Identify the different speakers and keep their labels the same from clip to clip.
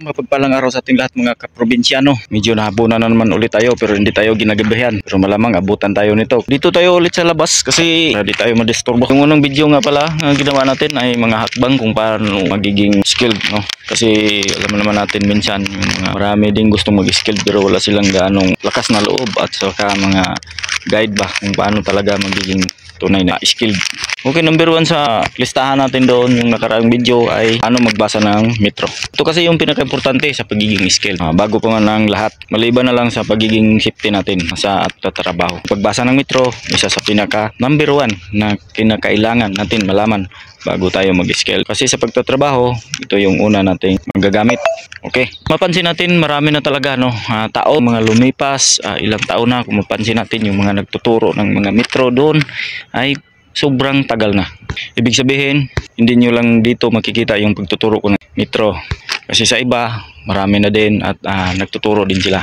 Speaker 1: Mapagpalang araw sa ating lahat mga kaprobinsyano. Medyo nahabunan na naman ulit tayo pero hindi tayo ginagabihan. Pero malamang abutan tayo nito. Dito tayo ulit sa labas kasi hindi tayo madisturbo. Yung unang video nga pala na ginawa natin ay mga hakbang kung paano magiging skilled, no? Kasi alam naman natin minsan yung mga marami din gustong mag-skilled pero wala silang gaanong lakas na loob at saka mga guide ba kung paano talaga magiging tunay na skilled. Okay, number 1 sa listahan natin doon yung nakaraang video ay ano magbasa ng metro. Ito kasi yung pinaka-importante sa pagiging skilled. Bago pa man ang lahat, maliban na lang sa pagiging safety natin sa at trabaho. Pagbasa ng metro, isa sa pinaka number 1 na kinakailangan natin malaman bago tayo mag-skill. Kasi sa pagtatrabaho, ito yung una nating magagamit. Okay. Mapansin natin marami na talaga tao, mga lumipas, ilang taon na kung mapansin natin yung mga nagtuturo ng mga metro doon ay sobrang tagal na. Ibig sabihin, hindi nyo lang dito makikita yung pagtuturo ko ng metro. Kasi sa iba, marami na din at nagtuturo din sila.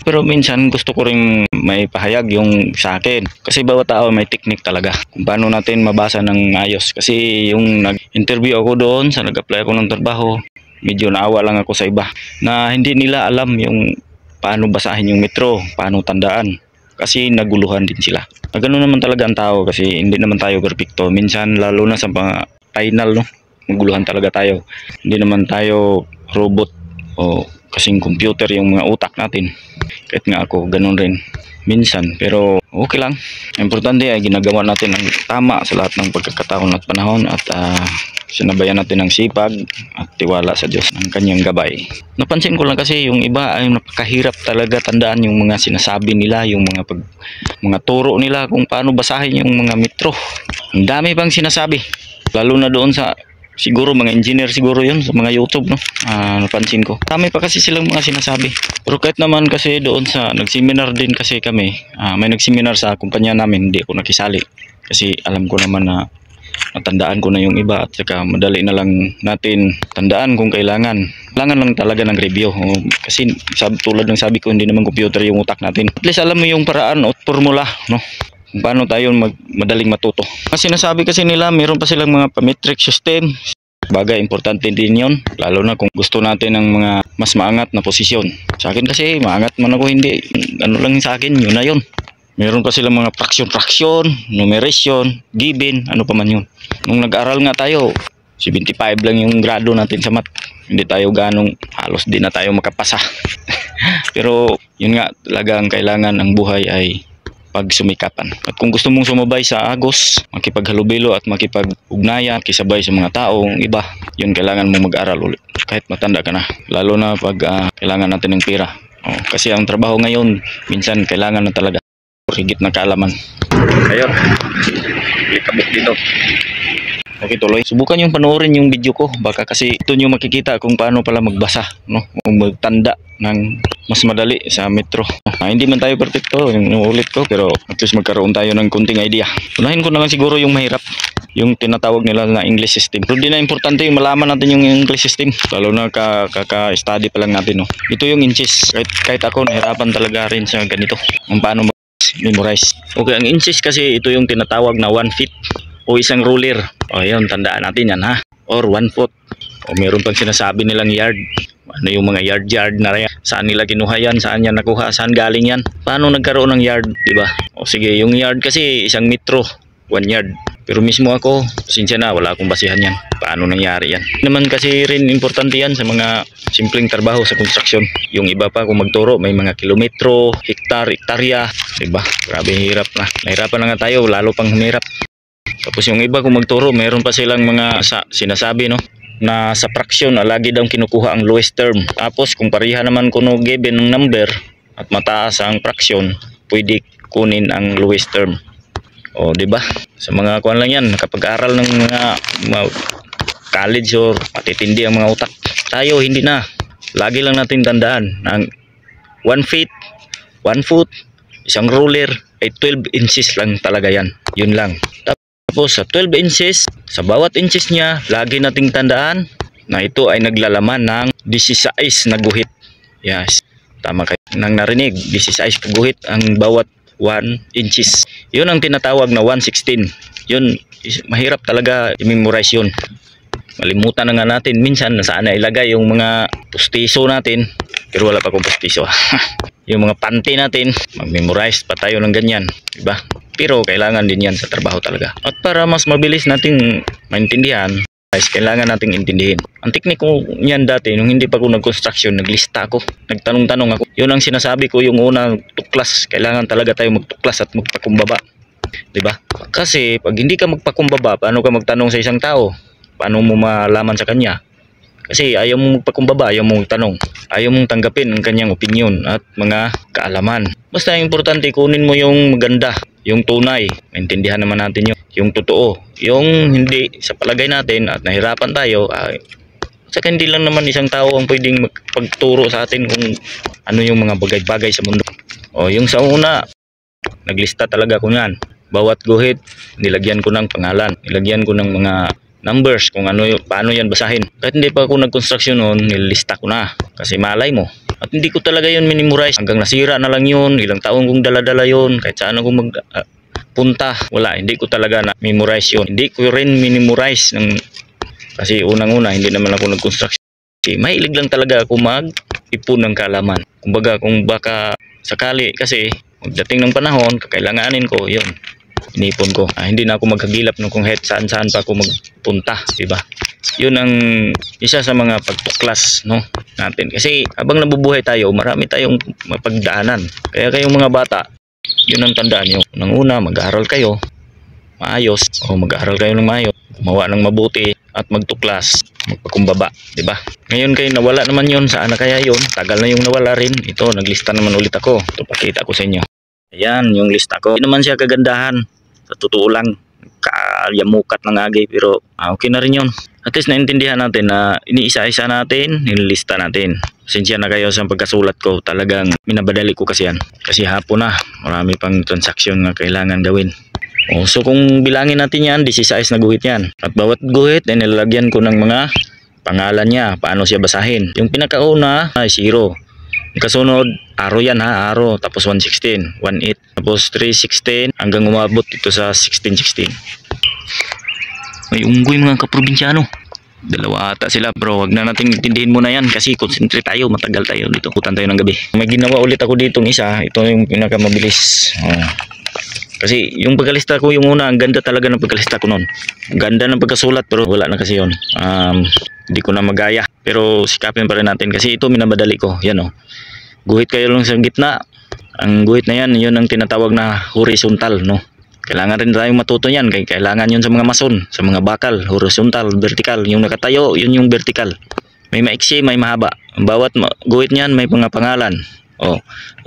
Speaker 1: Pero minsan gusto ko rin may pahayag yung sa akin. Kasi bawat tao may technique talaga. Kung paano natin mabasa ng ayos. Kasi yung nag-interview ako doon, sa nag-apply ako ng trabaho, medyo naawa lang ako sa iba. Na hindi nila alam yung paano basahin yung metro, paano tandaan. Kasi naguluhan din sila. Ganoon naman talaga ang tao kasi hindi naman tayo perfecto. Minsan lalo na sa mga final, no? Maguluhan talaga tayo. Hindi naman tayo robot o kasing computer yung mga utak natin. Kahit nga ako, ganoon rin minsan. Pero okay lang. Importante ay ginagawa natin ang tama sa lahat ng pagkakataon at panahon at sinabayan natin ng sipag at tiwala sa Diyos ng kanyang gabay. Napansin ko lang kasi yung iba ay napakahirap talaga tandaan yung mga sinasabi nila, yung mga turo nila kung paano basahin yung mga metro. Ang dami pang sinasabi. Lalo na doon sa siguro mga engineer siguro yun sa mga YouTube, no? Napansin ko. Dami pa kasi silang mga sinasabi. Pero kahit naman kasi doon sa nagseminar din kasi kami, may nagseminar sa kumpanya namin, hindi ako nakisali. Kasi alam ko naman na natandaan ko na yung iba at saka madali na lang natin tandaan kung kailangan. Kailangan lang talaga ng review. Kasi tulad ng sabi ko, hindi naman computer yung utak natin. At least alam mo yung paraan o formula, no? Kung paano tayo madaling matuto. Kasi sinasabi kasi nila, meron pa silang mga metric system. Bagay, importante din yun. Lalo na kung gusto natin ng mga mas maangat na posisyon. Sa akin kasi, maangat man ako hindi. Ano lang sa akin, yun na yun. Meron pa silang mga fraction, numeration, given, ano pa man yun. Nung nag-aaral nga tayo, 75 lang yung grado natin sa math. Hindi tayo ganong, halos di na tayo makapasa. Pero yun nga, talagang kailangan ang buhay ay pagsumikapan. At kung gusto mong sumabay sa agos, makipaghalubilo at makipag-ugnayan, makisabay sa mga taong iba, yun kailangan mo mag-aral ulit. Kahit matanda ka na. Lalo na pag kailangan natin ng pera. Kasi ang trabaho ngayon, minsan kailangan na talaga higit na kaalaman. Ayun, kabuk dito. Okay, tuloy. Subukan yung panoorin yung video ko. Baka kasi ito nyo makikita kung paano pala magbasa, no? Kung magtanda ng mas madali sa metro. Hindi man tayo perfecto, yung ulit ko, pero at least magkaroon tayo ng kunting idea. Unahin ko na lang siguro yung mahirap, yung tinatawag nila na English system. Pero di na importante yung malaman natin yung English system, lalo na kaka-study pa lang natin, no? Ito yung inches. Kahit ako nahirapan talaga rin sa ganito, kung paano memorize. Okay, ang inches kasi ito yung tinatawag na 1 feet o isang ruler. Yun, tandaan natin yan, ha? Or 1 foot. Meron pang sinasabi nilang yard. Ano yung mga yard na yan? Saan nila kinuha yan? Saan yan nakuha? Saan galing yan? Paano nagkaroon ng yard, diba? Sige, yung yard kasi isang metro, 1 yard. Pero mismo ako, sinsya na, wala akong basihan yan. Paano nangyari yan? Naman kasi rin importante yan sa mga simpleng trabaho sa construction. Yung iba pa kung magturo, may mga kilometro, hektarya, diba? Grabe, hirap na. Nahirapan na nga tayo, lalo pang humirap. Tapos yung iba kung magturo, meron pa silang mga sinasabi, no? Na sa fraction, lagi daw kinukuha ang lowest term. Tapos kung pareha naman kuno given ng number at mataas ang fraction, pwede kunin ang lowest term. Di ba? Sa mga kuan lang yan, nakapag-aral ng mga college or matitindi ang mga utak. Tayo hindi na. Lagi lang natin tandaan ng 1 feet, 1 foot, isang ruler ay 12 inches lang talaga yan. Yun lang. Tapos sa 12 inches, sa bawat inches niya, lagi nating tandaan na ito ay naglalaman ng 16 na guhit. Yes, tama kayo nang narinig, 16 guhit ang bawat 1 inches. Yun ang tinatawag na 1/16. Yun, mahirap talaga i-memorize yun. Malimutan na nga natin minsan na saan na ilagay yung mga pustiso natin. Pero wala pa akong pustiso. Yung mga panty natin, mag-memorize pa tayo ng ganyan, diba? Pero kailangan din yan sa trabaho talaga. At para mas mabilis nating maintindihan, guys, kailangan nating intindihin. Ang teknik ko niyan dati, nung hindi pa ako nag-construction, naglista ako, nagtanong-tanong ako. Yun ang sinasabi ko, yung unang tuklas, kailangan talaga tayo magtuklas at magpakumbaba. Diba? Kasi pag hindi ka magpakumbaba, paano ka magtanong sa isang tao? Paano mo malaman sa kanya? Kasi ayaw mong magpakumbaba, ayaw mong tanong, ayaw mong tanggapin ang kanyang opinion at mga kaalaman. Basta importante, kunin mo yung maganda, yung tunay, maintindihan naman natin yung totoo. Yung hindi sa palagay natin at nahirapan tayo, saka hindi lang naman isang tao ang pwedeng magpagturo sa atin kung ano yung mga bagay-bagay sa mundo. O yung sa una, naglista talaga ko yan. Bawat guhit, nilagyan ko ng pangalan, nilagyan ko ng mga numbers kung ano paano yan basahin. Kahit hindi pa ako nag-construction noon, nilista ko na kasi malay mo. At hindi ko talaga yun minimorize hanggang nasira na lang yun. Ilang taon kong dala-dala yun, kahit saan ako magpunta, wala, hindi ko talaga na memorize yun. Hindi ko rin minimorize kasi unang-una hindi naman ako nag-construction. Mahilig lang talaga ako mag-ipon ng kaalaman. Kumbaga kung baka sakali kasi magdating ng panahon, kakailanganin ko yun. Inipon ko. Hindi na ako maghagilap no kung saan-saan pa ako magpunta, diba? Yun ang isa sa mga pagtuklas, no, natin. Kasi habang nabubuhay tayo, marami tayong mapagdaanan. Kaya kayong mga bata, yun ang tandaan nyo. Unang-una, mag-aaral kayo maayos, o mag-aaral kayo ng maayos, gumawa ng mabuti, at magtuklas, magpakumbaba, diba? Ngayon kayo nawala naman yun, saan na kaya yun? Tagal na yung nawala rin. Ito, naglista naman ulit ako. Ito, pakita ko sa inyo. Ayan, yung lista ko. Hindi naman siya kagandahan. Sa totoo lang, kayamukat ng agi, pero okay na rin yun. At least naintindihan natin na iniisa-isa natin, nililista natin. Pasensya na kayo sa pagkasulat ko, talagang minabadali ko kasi yan. Kasi hapon na, marami pang transaksyon na kailangan gawin. So kung bilangin natin yan, 16 na guhit yan. At bawat guhit, nilalagyan ko ng mga pangalan niya, paano siya basahin. Yung pinakauna ay 0. Kasunod, araw yan ha, araw. Tapos 116, 18. Tapos 316 hanggang umabot ito sa 1616. May unggoy mga kaprobinsyano. Dalawa ata sila, bro. Wag na nating intindihin muna yan kasi concentrate tayo, matagal tayo dito. Putan tayo ng gabi. May ginawa ulit ako ditong isa. Ito yung pinakamabilis. Kasi yung pagkalista ko yung una, ang ganda talaga ng pagkalista ko noon. Ganda ng pagkasulat pero wala na kasi yun. Hindi ko na magaya. Pero sikapin pa rin natin kasi ito minabadali ko. Yan o. Guhit kayo lang sa gitna. Ang guhit na yan, yun ang tinatawag na horizontal, no? Kailangan rin tayong matuto yan. Kailangan yun sa mga mason, sa mga bakal, horizontal, vertical. Yung nakatayo, yun yung vertical. May maiksi, may mahaba. Ang bawat guhit niyan may mga pangalan.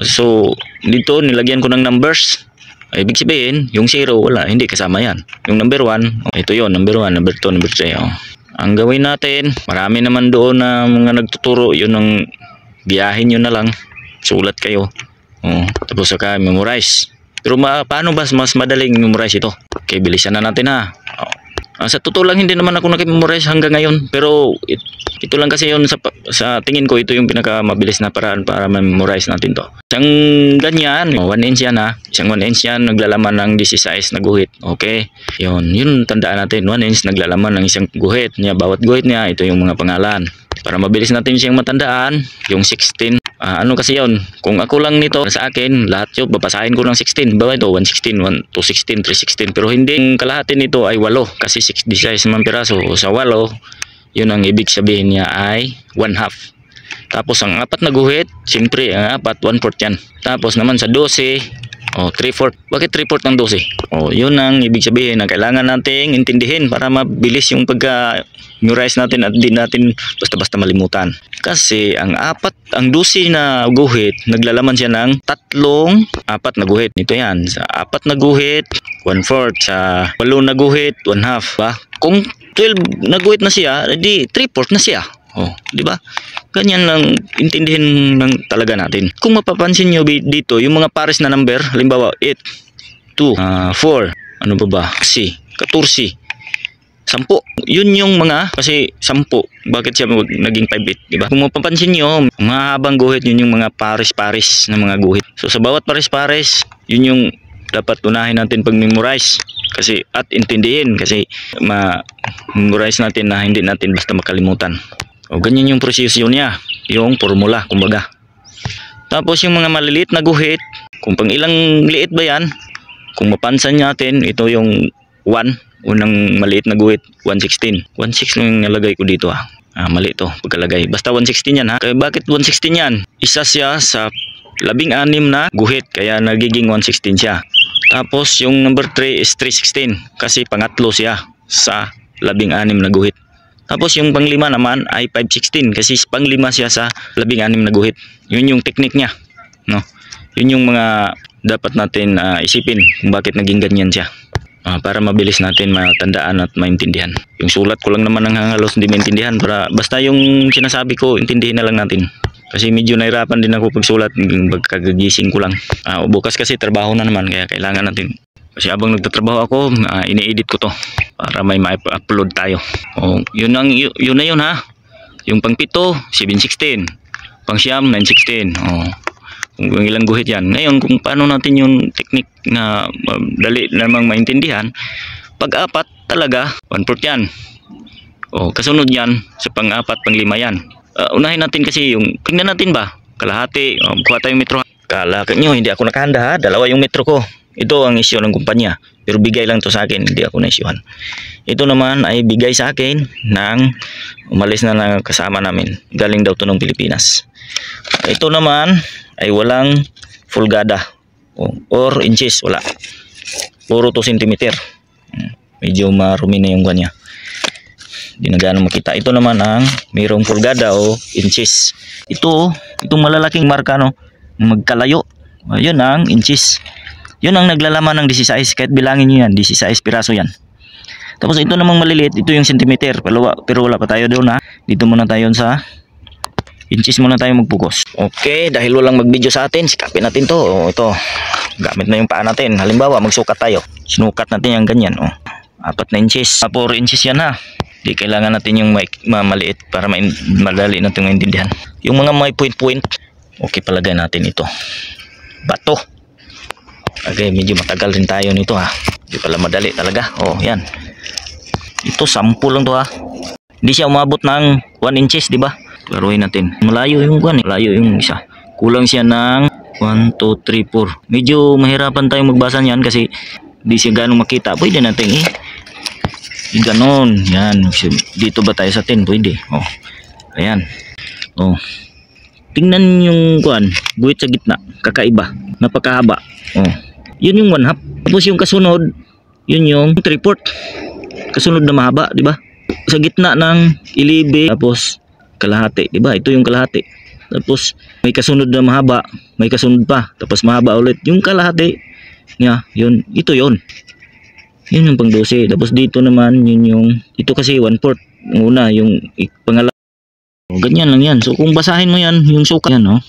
Speaker 1: So, dito nilagyan ko ng numbers. Ibig sabihin, yung 0, wala, hindi kasama yan. Yung number 1, ito yun, number 1, number 2, number 3. Ang gawin natin, marami naman doon na mga nagtuturo, yun ang biyahin nyo na lang, sulat kayo. Tapos saka memorize. Pero paano ba mas madaling memorize ito? Okay, bilisan na natin ha. Sa totoo lang hindi naman ako nakimemorize hanggang ngayon, pero ito lang kasi yun sa tingin ko, ito yung pinakamabilis na paraan para ma-memorize natin to. Isang ganyan, 1 inch yan ha. Isang 1 inch yan, naglalaman ng 16 na guhit. Okay, yun tandaan natin, 1 inch naglalaman ng isang guhit niya. Bawat guhit niya, ito yung mga pangalan. Para mabilis natin siyang matandaan, yung 16. Ano kasi yun, kung ako lang nito sa akin, lahat yun, babasahin ko ng 16. Bawa ito, 116, 216, 316. Pero hindi, yung kalahati nito ay 8 kasi 16 man piraso. Sa 8, yun ang ibig sabihin niya ay 1/2. Tapos ang 4 na guhit, siyempre ang 4, 1/4 yan. Tapos naman sa 12, 3/4. Bakit 3/4 ng 12? Yun ang ibig sabihin na kailangan nating intindihin para mabilis yung pagka-memorize natin at di natin basta-basta malimutan. Kasi ang 12 na guhit, naglalaman siya ng 4 na guhit. Ito yan, sa 4 na guhit, 1/4. Sa 8 na guhit, 1/2. Kung 12 na guhit na siya, di 3/4 na siya. Di ba? Ganyan lang intindihin ng talaga natin. Kung mapapansin nyo dito, yung mga pares na number, halimbawa 8, 2, 4, ano ba? 14, 10. Yun yung mga, kasi 10, bakit siya naging 5-8, di ba? Kung mapapansin nyo, mahabang guhit, yun yung mga pares-pares na mga guhit. So sa bawat pares-pares, yun yung dapat unahin natin pag-memorize kasi at intindihin kasi ma-memorize natin na hindi natin basta makalimutan. O ganyan yung proseso niya, yung formula kumbaga. Tapos yung mga maliliit na guhit, kung pang ilang liit ba yan, kung mapansin natin, ito yung 1, unang maliit na guhit, 116. 116 lang yung nalagay ko dito mali ito pagkalagay. Basta 116 yan Kaya bakit 116 yan? Isa siya sa 16 na guhit, kaya nagiging 116 siya. Tapos yung number 3 is 316 kasi pangatlo siya sa 16 na guhit. Tapos yung panglima naman ay 516 kasi panglima siya sa 16 na guhit. Yun yung technique niya, no? Yun yung mga dapat natin isipin kung bakit naging ganyan siya. Para mabilis natin matandaan at maintindihan. Yung sulat ko lang naman ang halos hindi maintindihan, para basta yung sinasabi ko intindihin na lang natin. Kasi medyo nahirapan din ako pagsulat, pagkagising ko lang. Bukas kasi trabaho na naman, kaya kailangan natin. Kasi abang nagtatrabaho ako, ini-edit ko to para may ma-upload tayo. Yun na yun Yung pang 7, 716. Pang siyam, 916. Kung ilang guhit yan. Ngayon, kung paano natin yung technique na dali namang maintindihan, pag-apat talaga, 1/4 yan. Kasunod yan, sa pang-apat, pang-lima yan. Unahin natin kasi yung, tingnan natin ba, kalahati, kuha tayong metro. Kala nyo, hindi ako nakahanda dalawa yung metro ko. Ito ang isyu ng kumpanya, pero bigay lang to sa akin, hindi ako na-isyuhan. Ito naman ay bigay sa akin ng umalis na kasama namin. Galing daw to ng Pilipinas. Ito naman ay walang pulgada or inches, wala. Puro to centimeter. Medyo marumi na yung kanya. Hindi na gaano makita. Ito naman ang mayroong pulgada o inches. Itong malalaking marka, no, magkalayo. Yun ang inches. Yun ang naglalaman ng 16. Kahit bilangin nyo yan, 16 piraso yan. Tapos ito namang maliliit, ito yung centimeter. Pero wala pa tayo doon Dito muna tayo sa inches, muna tayo mag-focus. Okay, dahil walang mag-video sa atin, sikapin natin to. Ito, gamit na yung paa natin. Halimbawa, magsukat tayo. Sinukat natin yung ganyan. 4 na inches. 4 inches yan Di kailangan natin yung maliit para madali natin maintindihan. Yung mga may point-point, okay, palagay natin ito. Bato. Okay, medyo matagal rin tayo nito Di pala madali talaga. Yan. Ito, sample lang to Hindi siya umabot ng 1 inches, di ba? Laruin natin. Malayo yung malayo yung isa. Kulang siya ng 1, 2, 3, 4. Medyo mahirapan tayong magbasa niyan kasi di siya ganong makita. Pwede natin ganon. Yan. Dito ba tayo sa 10? Pwede. Ayan. Tingnan yung guhit sa gitna. Kakaiba. Napakahaba. Yun yung 1/2. Tapos yung kasunod, yun yung 3/4. Kasunod na mahaba, di ba? Sa gitna ng ilibe, tapos kalahati, di ba? Ito yung kalahati. Tapos may kasunod na mahaba, may kasunod pa, tapos mahaba ulit. Yung kalahati niya, yun, ito yun. Yun yung pang 12. Tapos dito naman, yun yung, ito kasi 1/4. Una, yung pangalawa. Ganyan lang yan. So kung basahin mo yan, yung sukat yan,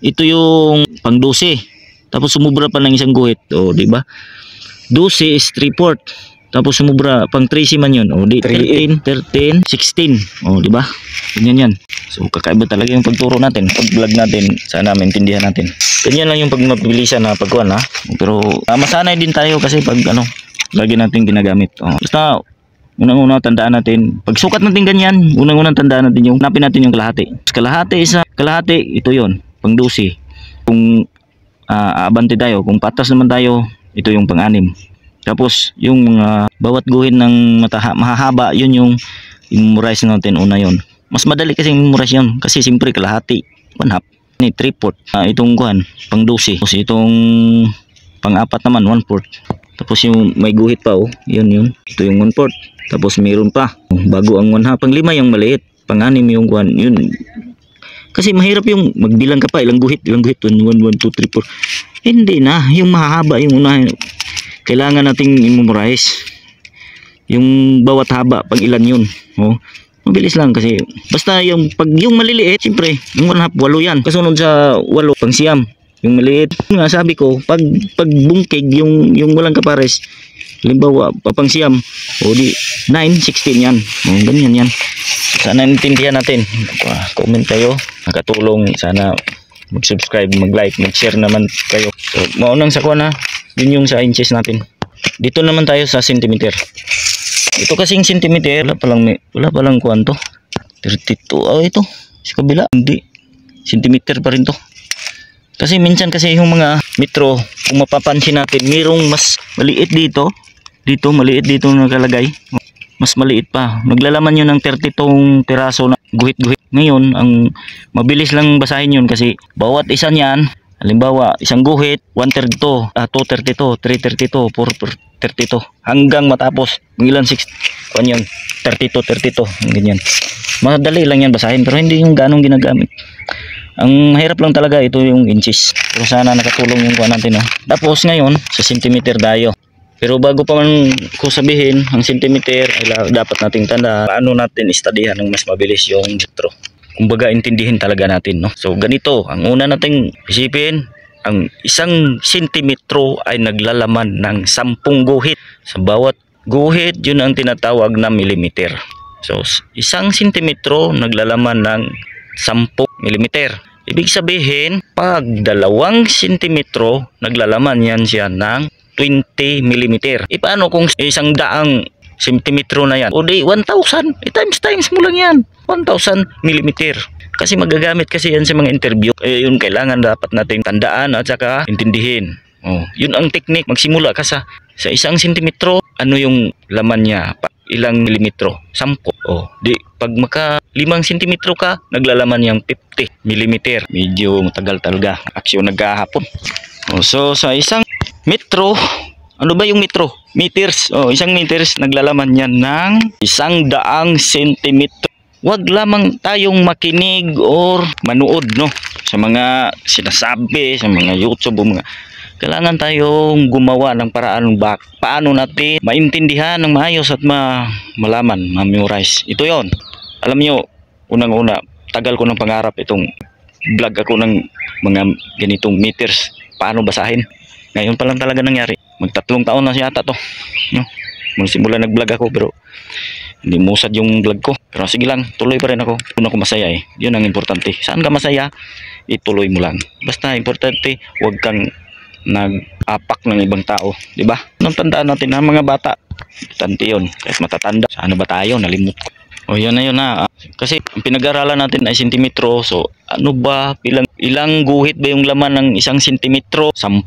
Speaker 1: ito yung pang 12. Tapos sumubra pa ng isang guhit, di ba? 12 is 3/4. Tapos sumubra pang 13 man yun. Di 13, 16. Di ba? Ganyan yan. So kakaiba talaga yung pagturo natin. Pag-vlog natin, sana maintindihan natin. Ganyan lang yung pag mapabilisan na pagkuhan Pero masanay din tayo kasi pag lagi natin ginagamit. Basta unang-una tandaan natin. Pag sukat natin ganyan, unang-unang tandaan natin yung hanapin natin yung kalahati. Kalahati, ito yon pang 12. Kung abante tayo, kung patas naman tayo, ito yung pang-6. Tapos yung mga bawat guhit ng mahahaba, yun yung i-memorize natin una yon. Mas madali kasi i-memorize yun kasi siyempre kalahati, 1/2. Ni 3/4. Itong pang 12. Tapos itong pang-4 naman 1/4. Tapos yung may guhit pa yun. Ito yung 1/4. Tapos mayroon pa bago ang 1/2. Pang-5 yung maliit, pang-6 yung yun. Kasi mahirap yung magbilang ka pa ilang guhit 1, 1, 2, 3, 4. Hindi na, yung mahahaba yung unahin. Kailangan nating i-memorize yung bawat haba pag ilan yun. Mabilis lang kasi basta yung pag yung maliliit, siyempre yung 1/2 8 yan. Kasunod sa 8 pang siyam. Yung maliit nga sabi ko, pag bungkig yung walang kapares, halimbawa pang siyam, di 9, 16 yan. Ganyan yan. Sana intindihan natin. Comment kayo, nakatulong. Sana mag-subscribe, mag-like, mag-share naman kayo. So maunang sa kuha Yun yung sa inches natin. Dito naman tayo sa centimeter. Ito kasing centimeter, wala palang kuwan to. 32. Oh, ito. Sa kabila, hindi. Centimeter pa rin to. Kasi minsan kasi yung mga metro, kung mapapansin natin, mayroong mas maliit dito. Dito, maliit dito nakalagay. Mas maliit pa. Naglalaman yun ng 32 piraso na guhit-guhit. Ngayon, ang mabilis lang basahin yun kasi bawat isa niyan, halimbawa, isang guhit, 132, 232, 332, 432, hanggang matapos. Ng ilan 6, kung yun, 32, 32, ganyan. Madali lang yan basahin, pero hindi yung ganong ginagamit. Ang mahirap lang talaga ito yung inches. Pero sana nakatulong yung kuha natin. Tapos ngayon, sa centimeter tayo. Pero bago pa man ko sabihin, ang centimeter ay dapat nating tanda paano natin istadihan ng mas mabilis yung metro. Kumbaga intindihin talaga natin, no? So ganito, ang una nating isipin, ang isang sentimetro ay naglalaman ng 10 guhit. Sa bawat guhit, yun ang tinatawag na millimeter. So isang sentimetro naglalaman ng 10 millimeter. Ibig sabihin, pag 2 sentimetro, naglalaman yan siya ng 20 millimeter. Paano kung 100 sentimetro na yan? O di 1,000. Times mo lang yan. 1,000 millimeter. Kasi magagamit kasi yan sa mga interview. Yun kailangan dapat natin tandaan at saka intindihin. Yun ang technique. Magsimula ka sa 1 sentimetro. Ano yung laman niya? Ilang milimetro? 10. Di pag maka 5 sentimetro ka, naglalaman yang 50 millimeter. Medyo matagal talaga. Aksyon nagkahapon. So sa isang metro, ano ba yung metro? Meters. Isang meters naglalaman yan ng 100 sentimetro. Huwag lamang tayong makinig or manood, no, sa mga sinasabi sa mga YouTube o mga. Kailangan tayong gumawa ng paraan paano natin maintindihan ng maayos at malaman, ma-memorize. Ito yon. Alam nyo, unang-una, tagal ko ng pangarap itong vlog ako ng mga ganitong meters. Paano basahin? Ngayon pa lang talaga nangyari. Mag3 taon na siya ata to. No? Magsimula nag-vlog ako pero hindi musad yung vlog ko. Pero sige lang, tuloy pa rin ako. Doon ako masaya eh. Yun ang importante. Saan ka masaya? Ituloy mo lang. Basta importante, huwag kang nag-apak ng ibang tao. Diba? Nung tandaan natin na mga bata. Importante yun. Kahit matatanda. Saan ba tayo? Nalimut ko. Yan na yun na. Kasi ang pinag-aralan natin ay sentimetro. So ano ba? Ilang guhit ba yung laman ng 1 sentimetro? 10.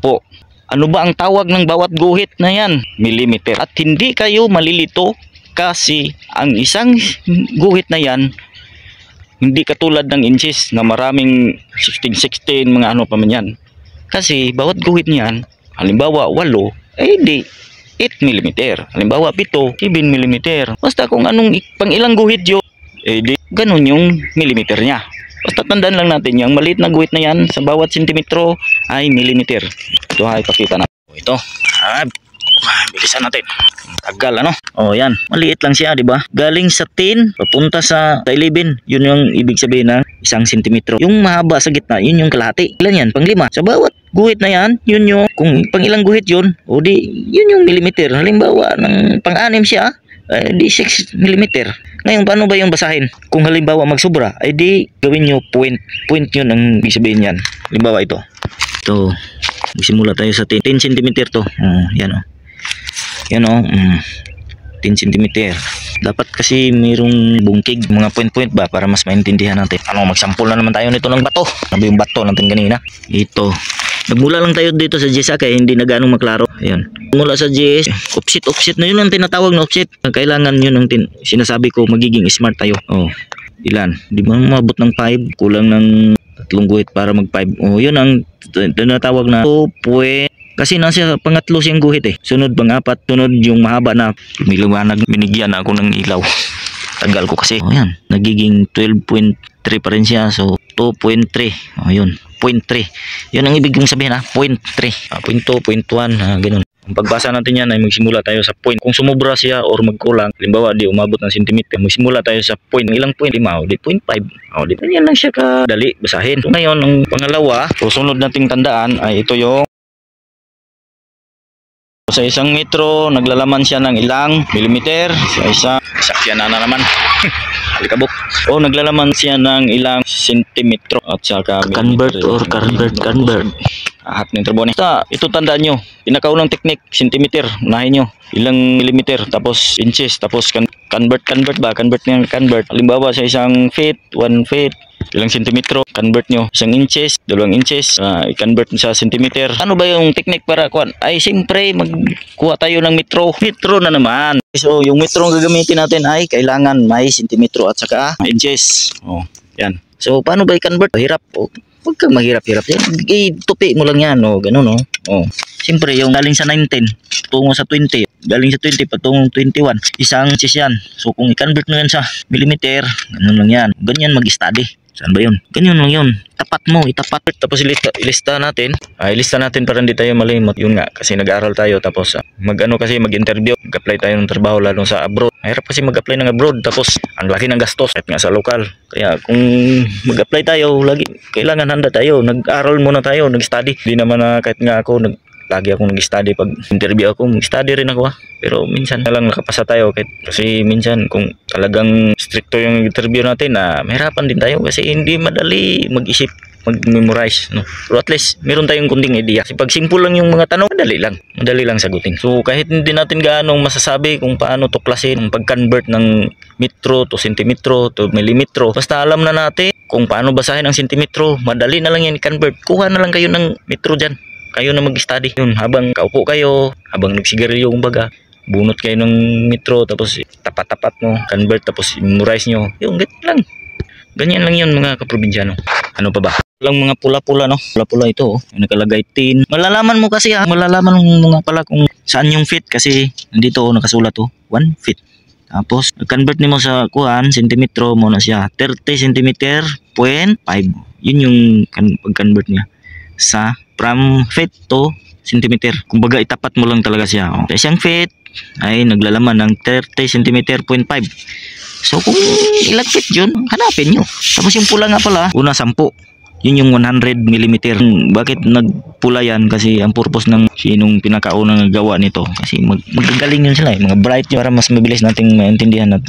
Speaker 1: Ano ba ang tawag ng bawat guhit na yan? Millimeter. At hindi kayo malilito kasi ang isang guhit na yan hindi katulad ng inches na maraming 16, mga ano pa man yan. Kasi bawat guhit niyan, halimbawa 8, di 8 mm. Halimbawa 7, 7 mm. Basta kung anong pang ilang guhit yun, di ganun yung millimeter niya. Basta tandaan lang natin yung maliit na guhit na yan sa bawat sentimetro ay millimeter. Ito ay ipakita na. Ito. Bilisan natin. Tagal ano? Yan. Maliit lang siya, di ba? Galing sa 10 papunta sa 11. Yun yung ibig sabihin ng 1 sentimetro. Yung mahaba sa gitna, yun yung kalahati. Ilan yan? Pang 5. Sa bawat guhit na yan, yun yung kung pang ilang guhit yun, yun yung millimeter. Halimbawa ng pang 6 siya, di 6 mm. Ngayon, paano ba yung basahin? Kung halimbawa magsobra, di gawin nyo point. Point yun ang ibig sabihin yan. Halimbawa ito. Ito. Magsimula tayo sa 10 cm to. Yan o. Yan o. 10 cm. Dapat kasi mayroong bungkig, mga point ba para mas maintindihan natin. Magsampol na naman tayo nito ng bato. Ano yung bato natin kanina? Ito. Nagmula lang tayo dito sa GS kaya hindi na ganong maklaro. Ayan. Mula sa GS, offset na yun ang tinatawag na offset. Kailangan yun ang sinasabi ko, magiging smart tayo. Ilan? Di ba mabot ng 5? Kulang ng 3 guhit para mag 5. Yun ang tinatawag na 2. Kasi nasa pangatlo siyang guhit eh. Sunod pang-4, sunod yung mahaba na miliwanag. Binigyan ako ng ilaw. Tagal ko kasi. Ayan, nagiging 12.3 pa rin siya. So 2.3. Yun, 0.3. Yun ang ibig kong sabihin 0.3. 0.2, 0.1, ganun. Ang pagbasa natin yan ay magsimula tayo sa point. Kung sumubra siya or magkulang, halimbawa di umabot ng centimeter, magsimula tayo sa point. Ilang point? 5, di 0.5. Di yan lang siya kadali basahin. So ngayon, ang pangalawa, susunod nating tandaan ay ito yung sa 1 metro, naglalaman siya ng ilang millimeter. Sa sakyan na naman. Alikabok. Naglalaman siya ng ilang sentimetro at saka
Speaker 2: convert.
Speaker 1: Ahat ng trabaho niya. Ito tandaan nyo, pinakaunang technique, centimeter, unahin nyo. Ilang millimeter, tapos inches, tapos convert ba? Convert nyo, convert. Halimbawa sa isang feet, 1 feet, ilang sentimetro, convert nyo. Isang inches, 2 inches, i-convert sa centimeter. Ano ba yung technique para kuan? Ay, siyempre, magkuha tayo ng metro. Metro na naman. So, yung metro ang gagamitin natin ay kailangan may sentimetro at saka inches. Oh, yan. So, paano ba i-convert? Hirap. Oh. Huwag kang mahirap-hirap. Itupi mo lang yan. O, ganun, no? O. Siyempre, yung galing sa 19, tungo sa 20. Galing sa 20, patungong 21. Isang inches yan. So, kung i-convert mo yan sa millimeter, ganun lang yan. Ganyan mag-study. Saan ba yun? Ganyan lang yun. Tapat mo, itapat. Tapos ilista natin. Ilista natin para hindi tayo malimot. Yun nga, kasi nag-aaral tayo. Tapos, mag-interview. Mag-apply tayo ng trabaho, lalo sa abroad. Mahirap kasi mag-apply ng abroad. Tapos, ang laki ng gastos. Kahit nga sa lokal. Kaya, kung mag-apply tayo, lagi, kailangan handa tayo. Nag-aaral muna tayo, nag-study. Hindi naman kahit nga ako, lagi akong nag-study. Pag interview ako, mag-study rin ako. Pero minsan na lang nakapasa tayo. Kasi minsan, kung talagang stricto yung interview natin, mahirapan din tayo. Kasi hindi madali mag-isip, mag-memorize, no? Pero at least, meron tayong kunting idea. Kasi pag simple lang yung mga tanong, madali lang sagutin. So, kahit hindi natin gaano masasabi kung paano tuklasin ang pag-convert ng metro to sentimetro to millimetro, basta alam na natin kung paano basahin ang sentimetro, madali na lang yan i-convert. Kuha na lang kayo ng metro dyan. Kayo na mag-study yun. Habang kaupo kayo, habang nagsigarilyo kumbaga, bunot kayo ng metro, tapos tapat-tapat mo, convert, tapos memorize nyo. Yung ganyan lang yun mga kaprobinsyano. Ano pa ba? Lang mga pula-pula, no? Pula-pula ito, oh. Yung nakalagay tin. Malalaman mo kasi, malalaman mo mga pala kung saan yung feet, kasi dito nakasulat, 1 feet. Tapos, convert nimo sa kuhan, sentimetro mo na siya. 30 centimeter, 0.5. Yun yung pag-convert niya sa from feet to centimeter. Kumbaga itapat mo lang talaga siya. Sa isang feet ay naglalaman ng 30 centimeter, 0.5. So kung ilang feet yun, hanapin nyo. Tapos yung pula nga pala, una 10. Yun yung 100 millimeter. Bakit nagpula yan? Kasi ang purpose ng sinong pinakaunang gawa nito. Kasi magagaling yun sila. Mga bright yun para mas mabilis nating maintindihan at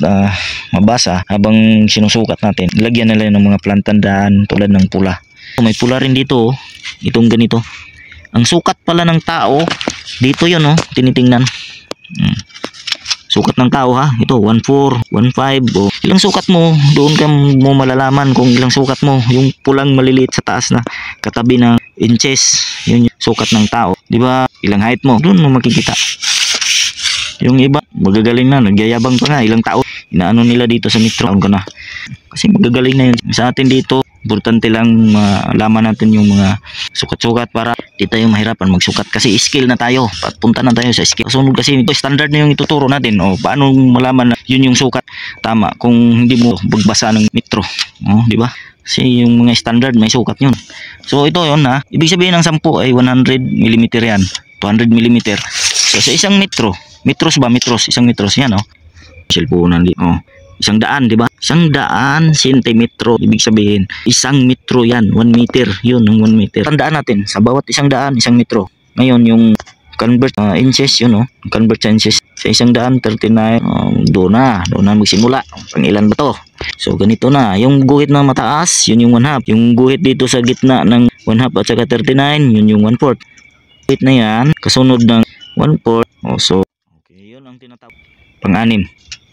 Speaker 1: mabasa habang sinusukat natin. Lagyan nila ng mga plantandaan tulad ng pula. May pula rin dito, itong ganito. Ang sukat pala ng tao, dito yun, tinitingnan. Sukat ng tao, ha, ito 1.4, 1.5, ilang sukat mo, doon ka mo malalaman kung ilang sukat mo. Yung pulang maliliit sa taas na katabi ng inches, yun yung sukat ng tao, di ba? Ilang height mo, doon mo makikita. Yung iba, magagaling na, nagyayabang pa nga, ilang tao, inaano nila dito sa metro, ko na. Kasi magagaling na yun. Sa atin dito, importante lang malaman natin yung mga sukat-sukat para di tayo mahirapan magsukat. Kasi skill na tayo, punta na tayo sa skill. Kasunod kasi ito, standard na yung ituturo natin. Paano malaman na yun yung sukat tama kung hindi mo magbasa ng metro, di ba? Kasi yung mga standard may sukat yun. So ito yun, ibig sabihin ng 10 ay 100 mm yan, 200 mm. So sa isang metros, isang metros yan, cellphone di, 100, di ba? 100 sentimetro, ibig sabihin, 1 metro yan, 1 meter, yun ang 1 meter. Tandaan natin, sa bawat 100, 1 metro. Ngayon, yung convert inches, yun, convert sa inches. Sa 100, 39, doon na magsimula. Pang ilan ba to? So, ganito na. Yung guhit na mataas, yun yung 1/2. Yung guhit dito sa gitna ng 1/2 at saka 39, yun yung 1/4. Guhit na yan, kasunod ng 1/4. So, okay, yun ang tinatawag. Pang-anim.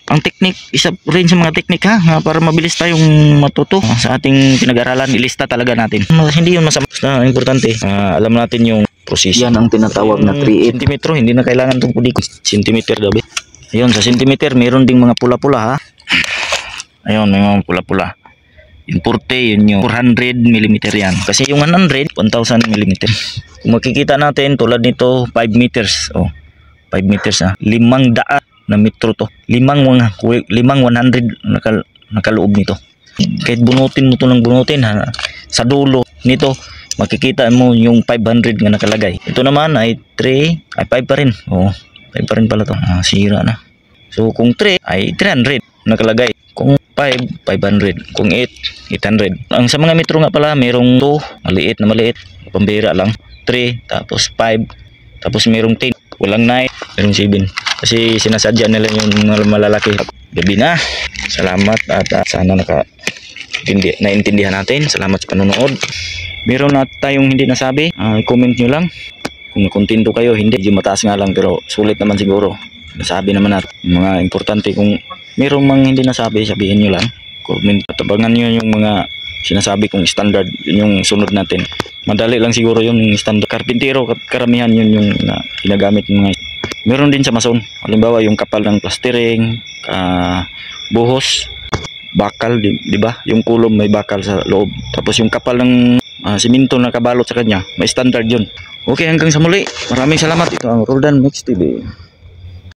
Speaker 1: Ang teknik, isa rin sa mga teknik para mabilis tayong matuto sa ating pinag-aralan, ilista talaga natin. Hindi yun masama, importante. Alam natin yung proseso. Yan ang tinatawag na 3/8 centimetro, hindi na kailangan itong pudikot. Centimeter gabi. Ayun, sa centimeter, meron ding mga pula-pula, Ayun, may mga pula-pula. Yung 40, yun yung 400 mm yan. Kasi yung 100, 1000 mm. Kung makikita natin, tulad nito, 5 meters. 5 meters, 500 na metro to. 500 nakaloob nito. Kahit bunutin mo to ng bunutin, sa dulo nito, makikita mo yung 500 nga nakalagay. Ito naman ay 5 pa rin. 5 pa rin pala to. Sira na. So kung 3 ay 300 nakalagay. Kung 5, 500. Kung 8, 800. Ang sa mga metro nga pala, merong 2, maliit na maliit. Pambira lang. 3, tapos 5, tapos merong 10. Walang 9, merong 7. Kasi sinasadya nila yung malalaki. Gabi na. Salamat at sana naintindihan natin. Salamat sa panonood. Meron na tayong hindi nasabi, comment nyo lang. Kung kontento kayo, hindi. Medyo mataas nga lang pero sulit naman siguro. Nasabi naman natin. Mga importante kung merong mang hindi nasabi, sabihin nyo lang. Comment, patabangan nyo yung mga sinasabi kong standard, yun yung sunod natin. Madali lang siguro yung standard. Karpintero, karamihan yun yung ginagamit ng mga. Meron din sa mason. Halimbawa yung kapal ng plastering, buhos, bakal, di ba? Yung kulom may bakal sa loob. Tapos yung kapal ng simento na kabalot sa kanya, may standard yun. Okay, hanggang sa muli. Maraming salamat. Ito ang Roldan Mix TV.